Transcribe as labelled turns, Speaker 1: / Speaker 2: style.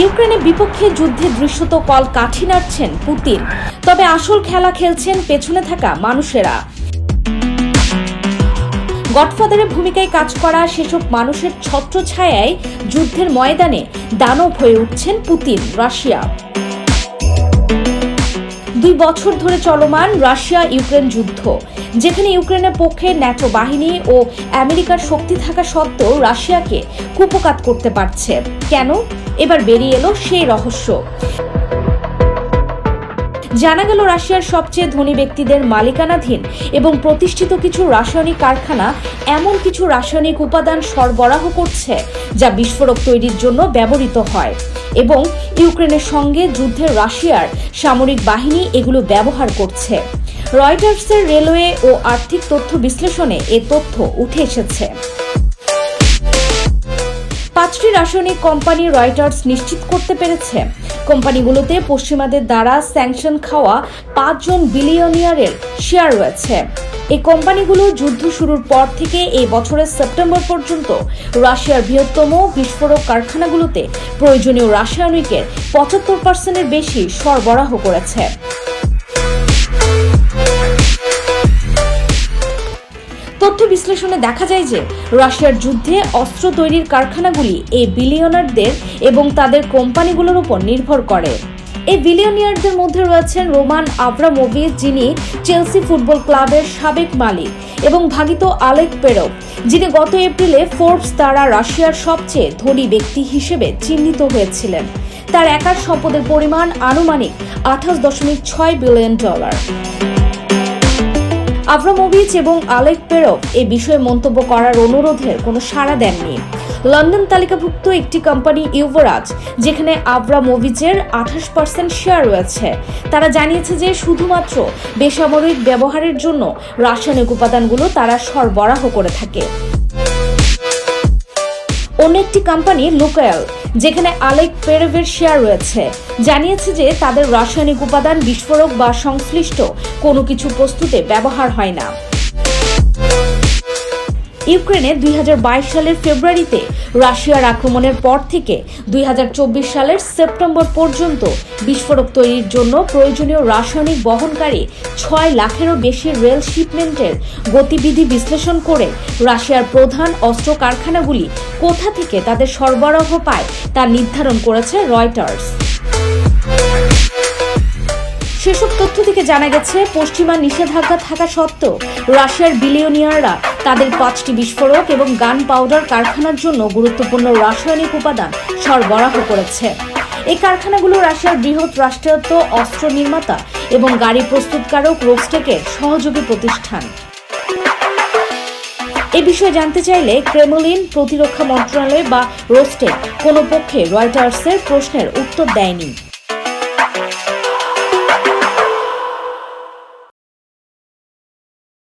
Speaker 1: ইউক্রেনের বিপক্ষে যুদ্ধে দৃশ্যত কল কাঠি নাড়ছেন পুতিন, তবে আসল খেলা খেলছেন পেছনে থাকা মানুষেরা। গডফাদারের ভূমিকায় কাজ করা সেসব মানুষের ছত্রছায়ায় যুদ্ধের ময়দানে দানব হয়ে উঠছেন পুতিন। রাশিয়া 2 বছর ধরে চলমান রাশিয়া ইউক্রেন যুদ্ধ, যেখানে ইউক্রেনের পক্ষে ন্যাটো বাহিনী ও আমেরিকার শক্তি থাকা সত্ত্বেও রাশিয়াকে কুপকাত করতে পারছে কেন? এবার বেরিয়ে এলো সেই রহস্য। জানা গেল রাশিয়ার সবচেয়ে ধনী ব্যক্তিদের মালিকানাধীন এবং প্রতিষ্ঠিত কিছু রাসায়নিক কারখানা এমন কিছু রাসায়নিক উপাদান সরবরাহ করছে যা বিস্ফোরক তৈরির জন্য ব্যবহৃত হয়, এবং ইউক্রেনের সঙ্গে যুদ্ধে রাশিয়ার সামরিক বাহিনী এগুলো ব্যবহার করছে। রয়টার্সের রেলওয়ে ও আর্থিক তথ্য বিশ্লেষণে এ তথ্য উঠে এসেছে। 5টি রাসায়নিক কোম্পানি রয়টার্স নিশ্চিত করতে পেরেছে কোম্পানিগুলোতে পশ্চিমাদের দ্বারা স্যাংশন খাওয়া 5 জন বিলিয়নিয়ারের শেয়ার রয়েছে। এই কোম্পানিগুলো যুদ্ধ শুরুর পর থেকে এই বছরের সেপ্টেম্বর পর্যন্ত রাশিয়ার বৃহত্তম বিস্ফোরক কারখানাগুলোতে প্রয়োজনীয় রাসায়নিকের 75% বেশি সরবরাহ করেছে। তথ্য বিশ্লেষণে দেখা যায় যে রাশিয়ার যুদ্ধে অস্ত্র তৈরির কারখানাগুলি এই বিলিয়নারদের এবং তাদের কোম্পানিগুলোর উপর নির্ভর করে। এই বিলিয়নিয়ারদের মধ্যে রয়েছেন রোমান আব্রামোভিচ, যিনি চেলসি ফুটবল ক্লাবের সাবেক মালিক, এবং ভাগিত আলেক পেরভ, যিনি গত এপ্রিলে ফোর্বস দ্বারা রাশিয়ার সবচেয়ে ধনী ব্যক্তি হিসেবে চিহ্নিত হয়েছিলেন। তার একার সম্পদের পরিমাণ আনুমানিক $28.6 বিলিয়ন। আব্রামোভিচ এবং আলেক পেরভ এ বিষয়ে মন্তব্য করার অনুরোধের কোনো সাড়া দেননি। লন্ডন তালিকাভুক্ত একটি কোম্পানি ইউভরাজ, যেখানে আব্রামোভিচের 28% শেয়ার রয়েছে, তারা জানিয়েছে যে শুধুমাত্র বেসামরিক ব্যবহারের জন্য রাসায়নিক উপাদানগুলো তারা সরবরাহ করে থাকে। অন্য একটি কোম্পানি লুকায়েল, যেখানে আলেক পেরভের শেয়ার রয়েছে, জানিয়েছে যে তাদের রাসায়নিক উপাদান বিস্ফোরক বা সংশ্লিষ্ট কোনো কিছু প্রস্তুতে ব্যবহার হয় না। ইউক্রেনে 2022 সালের ফেব্রুয়ারিতে রাশিয়ার আক্রমণের পর থেকে 2024 সালের সেপ্টেম্বর পর্যন্ত বিস্ফোরক তৈরির জন্য প্রয়োজনীয় রাসায়নিক বহনকারী 6 লাখেরও বেশি রেল শিপমেন্টের গতিবিধি বিশ্লেষণ করে রাশিয়ার প্রধান অস্ত্র কারখানাগুলি কোথা থেকে তাদের সরবরাহ পায় তা নির্ধারণ করেছে রয়টার্স। সেসব তথ্য থেকে জানা গেছে, পশ্চিমা নিষেধাজ্ঞা থাকা সত্ত্বেও রাশিয়ার বিলিয়নিয়াররা তাদের 5টি বিস্ফোরক এবং গান পাউডার কারখানার জন্য গুরুত্বপূর্ণ রাসায়নিক উপাদান সরবরাহ করেছে। এই কারখানাগুলো রাশিয়ার বৃহৎ রাষ্ট্রায়ত্ত অস্ত্র নির্মাতা এবং গাড়ি প্রস্তুতকারক রোস্টেকের সহযোগী প্রতিষ্ঠান। এ বিষয়ে জানতে চাইলে ক্রেমলিন, প্রতিরক্ষা মন্ত্রণালয় বা রোস্টেক কোনো পক্ষে রয়টার্সের প্রশ্নের উত্তর দেয়নি।